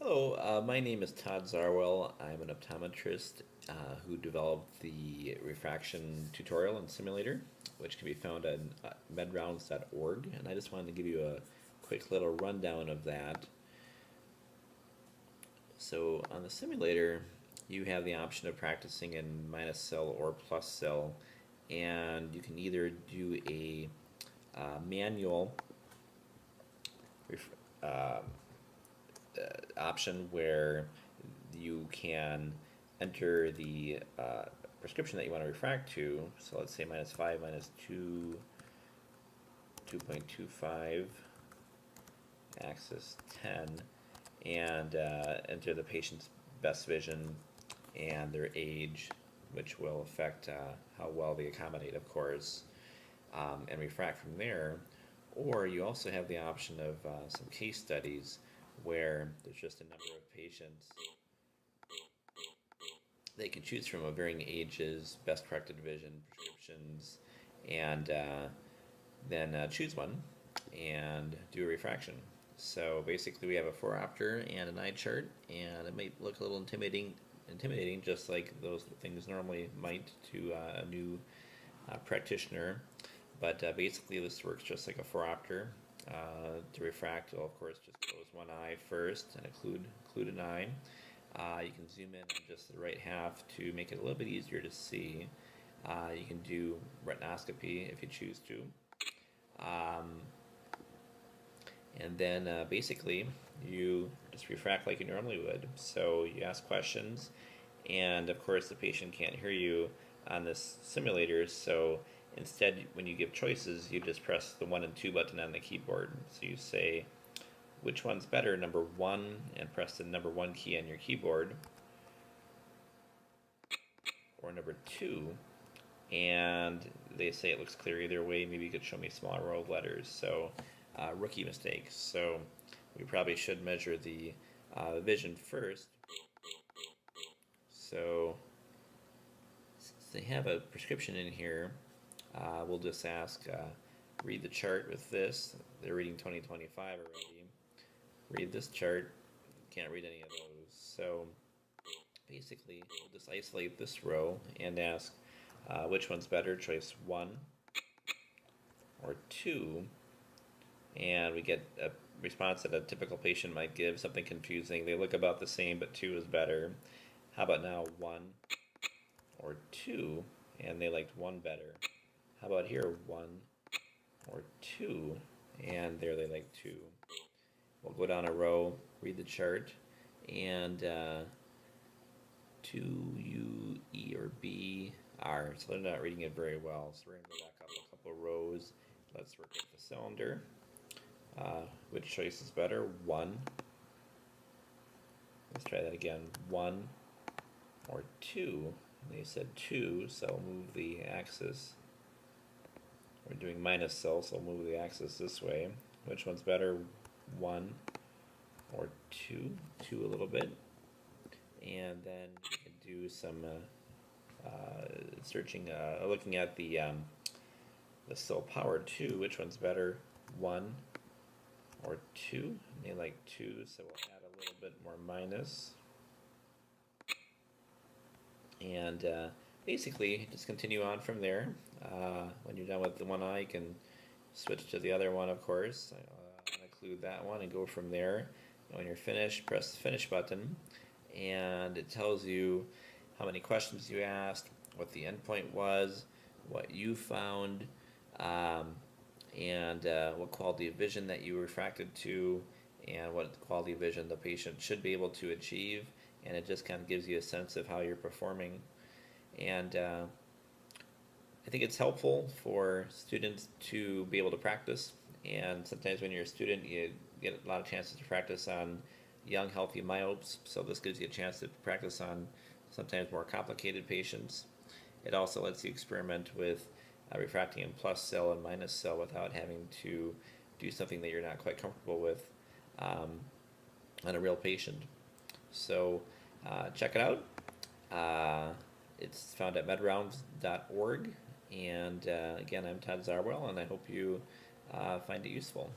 Hello, my name is Todd Zarwell. I'm an optometrist who developed the refraction tutorial and simulator, which can be found on medrounds.org. And I just wanted to give you a quick little rundown of that. So on the simulator, you have the option of practicing in minus cell or plus cell, and you can either do a manual option where you can enter the prescription that you want to refract to. So let's say minus 5, minus 2, 2.25, axis 10, and enter the patient's best vision and their age, which will affect how well they accommodate, of course, and refract from there. Or you also have the option of some case studies where there's just a number of patients they can choose from of varying ages, best corrected vision, prescriptions, and then choose one and do a refraction. So basically we have a four-opter and an eye chart, and it might look a little intimidating just like those things normally might to a new practitioner. But basically this works just like a four-opter. To refract, you'll of course just close one eye first and include an eye. You can zoom in on just the right half to make it a little bit easier to see. You can do retinoscopy if you choose to. And then basically you just refract like you normally would. So you ask questions, and of course the patient can't hear you on this simulator, so instead when you give choices you just press the 1 and 2 button on the keyboard. So you say which one's better, number 1, and press the number 1 key on your keyboard, or number 2, and they say it looks clear either way. Maybe you could show me a smaller row of letters. So rookie mistakes. So we probably should measure the vision first. So since they have a prescription in here, we'll just ask, read the chart with this. They're reading 2025 already. Read this chart. Can't read any of those. So basically, we'll just isolate this row and ask which one's better, choice 1 or 2. And we get a response that a typical patient might give, something confusing. They look about the same, but 2 is better. How about now 1 or 2, and they liked 1 better? How about here 1 or 2, and there they like 2? We'll go down a row, read the chart, and 2, U, E, or B, R. So they're not reading it very well. So we're going to go back up a couple of rows. Let's work with the cylinder. Which choice is better? 1. Let's try that again. 1 or 2. And they said 2, so I'll move the axis. We're doing minus cell, so I'll move the axis this way. Which one's better? 1 or 2? 2 a little bit. And then we can do some searching, looking at the cell power 2. Which one's better? 1 or 2? They like 2, so we'll add a little bit more minus. And basically, just continue on from there. When you're done with the one eye, you can switch to the other one, of course. I'll include that one and go from there. And when you're finished, press the finish button, and it tells you how many questions you asked, what the endpoint was, what you found, and what quality of vision that you refracted to, and what quality of vision the patient should be able to achieve. And it just kind of gives you a sense of how you're performing. And I think it's helpful for students to be able to practice. And sometimes when you're a student, you get a lot of chances to practice on young, healthy myopes. So this gives you a chance to practice on sometimes more complicated patients. It also lets you experiment with refracting in plus cell and minus cell without having to do something that you're not quite comfortable with on a real patient. So check it out. It's found at medrounds.org. And again, I'm Todd Zarwell, and I hope you find it useful.